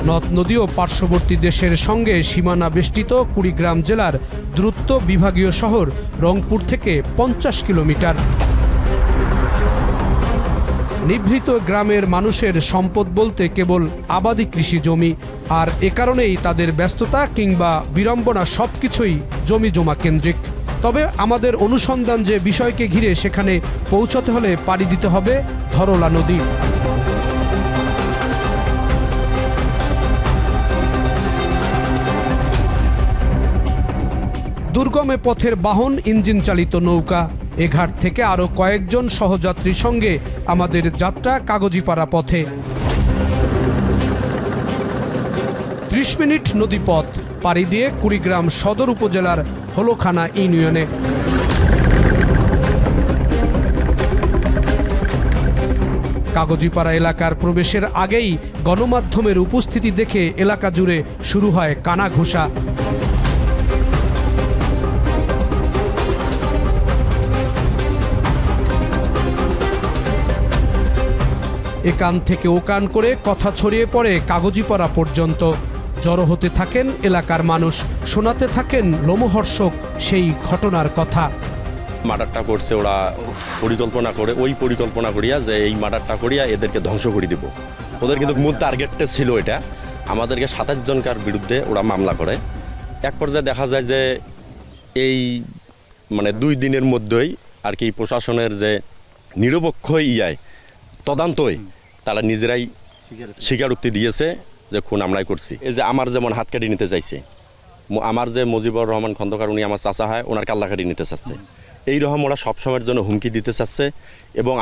নদ নদী ও পার্শ্ববর্তী দেশের সঙ্গে সীমানা বেষ্টিত কুড়িগ্রাম জেলার দূরত্ব বিভাগীয় শহর রংপুর থেকে 50 কিলোমিটার। নিভৃত গ্রামের মানুষের সম্পদ বলতে কেবল আবাদি কৃষি জমি, আর এ কারণেই তাদের ব্যস্ততা কিংবা বিড়ম্বনা সবকিছুই জমি জমা কেন্দ্রিক। তবে আমাদের অনুসন্ধান যে বিষয়কে ঘিরে সেখানে পৌঁছতে হলে পাড়ি দিতে হবে ধরলা নদী। দুর্গমে পথের বাহন ইঞ্জিন চালিত নৌকা। এ ঘাট থেকে আরও কয়েকজন সহযাত্রীর সঙ্গে আমাদের যাত্রা কাগজিপাড়া পথে। 30 মিনিট নদীপথ পাড়ি দিয়ে কুড়িগ্রাম সদর উপজেলার হলখানা ইউনিয়নে। কাগজিপাড়া এলাকার প্রবেশের আগেই গণমাধ্যমের উপস্থিতি দেখে এলাকা জুড়ে শুরু হয় কানাঘুষা। একান থেকে ওকান করে কথা ছড়িয়ে পড়ে কাগজিপাড়া পর্যন্ত। জড়ো হতে থাকেন এলাকার মানুষ, শোনাতে থাকেন লোমহর্ষক সেই ঘটনার কথা। মার্ডারটা করছে ওরা পরিকল্পনা করে, ওই পরিকল্পনা করিয়া যে এই মার্ডারটা করিয়া এদেরকে ধ্বংস করে দিব। ওদের কিন্তু মূল টার্গেটটা ছিল এটা, আমাদেরকে 27 জনকার বিরুদ্ধে ওরা মামলা করে। এক পর্যায়ে দেখা যায় যে এই 2 দিনের মধ্যেই আর কি প্রশাসনের যে নিরপেক্ষ তদন্তই তারা নিজেরাই স্বীকারোক্তি দিয়েছে যে খুন আমরাই করছি। এই যে আমার যেমন হাত কাটি নিতে চাইছে, আমার যে মুজিবুর রহমান খন্দকার উনি আমার চাচা হয়, ওনার কাল্লা কাটি নিতে চাচ্ছে। এইরকম ওরা সবসময়ের জন্য হুমকি দিতে চাচ্ছে এবং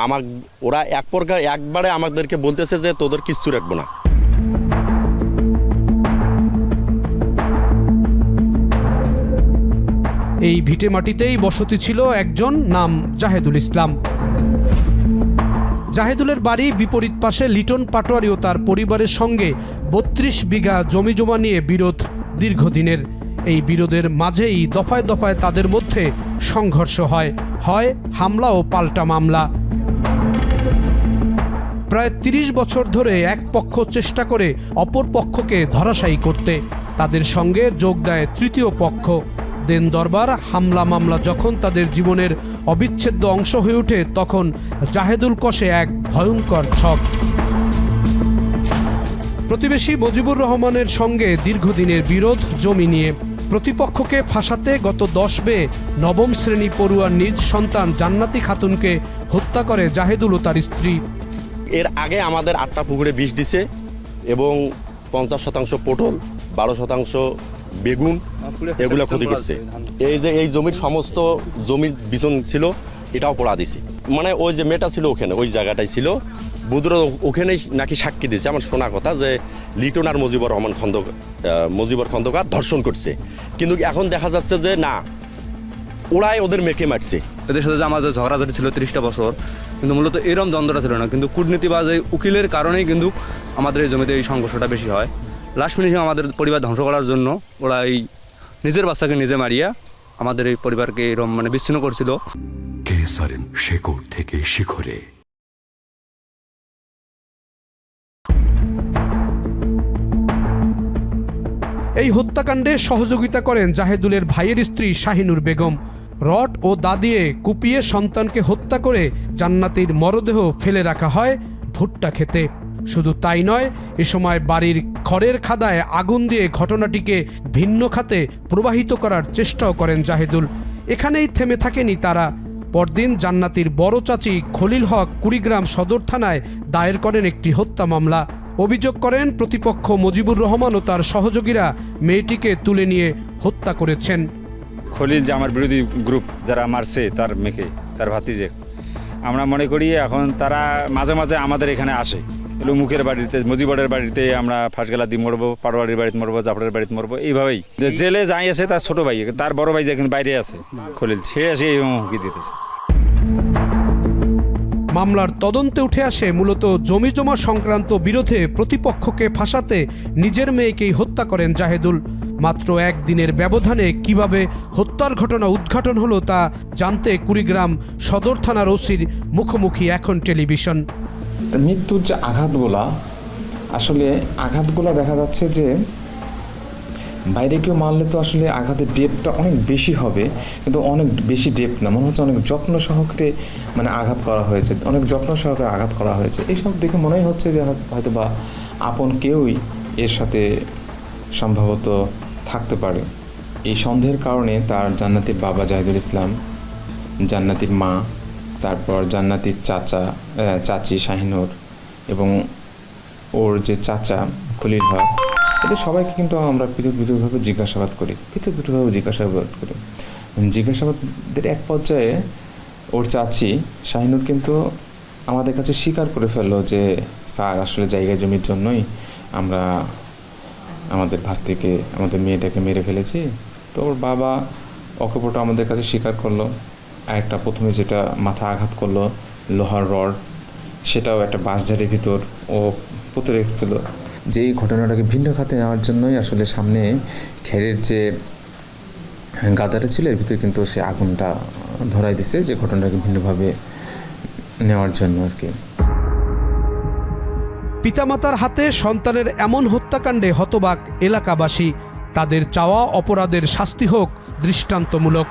ওরা এক প্রকার একবারে আমাদেরকে বলতেছে যে তোদের কিচ্ছু রাখবো না। এই ভিটেমাটিতেই বসতি ছিল একজন, নাম জাহেদুল ইসলাম। জাহেদুলের বাড়ি বিপরীত পাশে লিটন পাটোয়ারি ও তার পরিবারের সঙ্গে 32 বিঘা জমি জমা নিয়ে বিরোধ দীর্ঘদিনের। এই বিরোধের মাঝেই দফায় দফায় তাদের মধ্যে সংঘর্ষ হয় হামলা ও পাল্টা মামলা। প্রায় 30 বছর ধরে এক পক্ষ চেষ্টা করে অপর পক্ষকে ধরাশায়ী করতে, তাদের সঙ্গে যোগ দেয় তৃতীয় পক্ষ। দেন দরবার হামলা মামলা যখন তাদের জীবনের অবিচ্ছেদ্য অংশ হয়ে ওঠে, তখন জাহেদুল কষে এক ভয়ঙ্কর ছক। প্রতিবেশী মুজিবুর রহমানের সঙ্গে দীর্ঘদিনের বিরোধ জমি নিয়ে। প্রতিপক্ষকে ফাঁসাতে গত 10 মে 9ম শ্রেণী পড়ুয়ার নিজ সন্তান জান্নাতি খাতুনকে হত্যা করে জাহেদুল ও তার স্ত্রী। এর আগে আমাদের 8টা পুকুরে বিষ দিছে এবং 50% পটল, 12% বেগুন এগুলো ক্ষতি করছে। এই যে এই জমির সমস্ত জমির বিছন ছিল এটাও পোড়া দিছে। ওই যে মেয়েটা ছিল ওখানে, ওই জায়গাটাই ছিল বুদ্র, ওখানেই নাকি সাক্ষী দিছে আমার শোনা কথা যে লিটন আর মুজিবুর খন্দকার ধর্ষণ করছে। কিন্তু এখন দেখা যাচ্ছে যে না, ওরাই ওদের মেয়েকে মারছে। এদের সাথে যে আমার যে ঝগড়াঝাটি ছিল 30টা বছর, কিন্তু মূলত এরকম দ্বন্দ্বটা ছিল না, কিন্তু কূটনীতি বা যে উকিলের কারণেই কিন্তু আমাদের এই জমিতে এই সংঘর্ষটা বেশি হয়। লাস্ট মিনিটে আমাদের পরিবার ধ্বংস করার জন্য ওরা এই নিজের বাচ্চাকে নিজে মারিয়া আমাদের এই পরিবারকে এরকম বিচ্ছিন্ন করছিল। কেসারেন শেকড় থেকে শিখরে। এই হত্যাকাণ্ডে সহযোগিতা করেন জাহেদুলের ভাইয়ের স্ত্রী শাহিনুর বেগম। রড ও দা দিয়ে কুপিয়ে সন্তানকে হত্যা করে জান্নাতির মরদেহ ফেলে রাখা হয় ভুট্টা খেতে। শুধু তাই নয়, এ সময় বাড়ির খড়ের খাদায় আগুন দিয়ে ঘটনাটিকে ভিন্ন খাতে প্রবাহিত করার চেষ্টাও করেন জাহেদুল। এখানেই থেমে থাকেনি তারা। পরদিন জান্নাতির বড় চাচি খলিল হক কুড়িগ্রাম সদর থানায় দায়ের করেন একটি হত্যা মামলা। অভিযোগ করেন প্রতিপক্ষ মুজিবুর রহমান ও তার সহযোগীরা মেয়েটিকে তুলে নিয়ে হত্যা করেছেন। খলিল যে আমার বিরোধী গ্রুপ যারা মারছে তার মেয়েকে, তার ভাতিজে, আমরা মনে করি এখন তারা মাঝে মাঝে আমাদের এখানে আসে। মুখের বাড়িতে, মুজিবরের বাড়িতে আমরা ফাঁসগেলা দিয়ে মরবো, পাটোয়ারির বাড়িতে মরবো, জাফরের বাড়িতে মরবো, এইভাবেই। জেলে যাই আছে তার ছোট ভাই, তার বড় ভাই যে কিন্তু বাইরে আছে খলিল, সে এসে এই হুমকি দিতেছে। মামলার তদন্তে উঠে আসে মূলত জমি জমা সংক্রান্ত বিরোধে প্রতিপক্ষকে ফাঁসাতে নিজের মেয়েকেই হত্যা করেন জাহেদুল। মাত্র একদিনের ব্যবধানে কিভাবে হত্যার ঘটনা উদ্ঘাটন হলো তা জানতে কুড়িগ্রাম সদর থানার ওসির মুখোমুখি এখন টেলিভিশন। মৃত্যুর যে আঘাতগুলা আসলে আঘাতগুলো দেখা যাচ্ছে যে বাইরে কেউ মারলে তো আসলে আঘাতের ডেপটা অনেক বেশি হবে, কিন্তু অনেক বেশি ডেপ না, মনে হচ্ছে অনেক যত্ন সহকারে মানে আঘাত করা হয়েছে, অনেক যত্ন সহকারে আঘাত করা হয়েছে। এইসব দেখে মনেই হচ্ছে যে হয়তো বা আপন কেউই এর সাথে সম্ভবত থাকতে পারে। এই সন্দেহের কারণে তার জান্নাতির বাবা জাহিদুল ইসলাম, জান্নাতির মা, তারপর জান্নাতির চাচি শাহিনুর এবং ওর যে চাচা খলিল হক, এদের সবাইকে কিন্তু আমরা পৃথকভাবে জিজ্ঞাসাবাদ করি। জিজ্ঞাসাবাদের এক পর্যায়ে ওর চাচি শাহিনুর কিন্তু আমাদের কাছে স্বীকার করে ফেললো যে স্যার আসলে জায়গা জমির জন্যই আমরা আমাদের ভাস্তিকে, আমাদের মেয়েটাকে মেরে ফেলেছি। তো ওর বাবা অকপট আমাদের কাছে স্বীকার করলো। আরেকটা প্রথমে যেটা মাথা আঘাত করলো লোহার রড, সেটাও একটা বাঁশঝাড়ের ভিতর ও পুঁতে রেখেছিল। যে এই ঘটনাটাকে ভিন্ন খাতে নেওয়ার জন্যই আসলে সামনে খেরের যে গাদাটা ছিল এর ভিতরে কিন্তু সে আগুনটা ধরাই দিছে, যে ঘটনাটাকে ভিন্নভাবে নেওয়ার জন্য আর কি। পিতামাতার হাতে সন্তানের এমন হত্যাকাণ্ডে হতবাক এলাকাবাসী। তাদের চাওয়া অপরাধের শাস্তি হোক দৃষ্টান্তমূলক।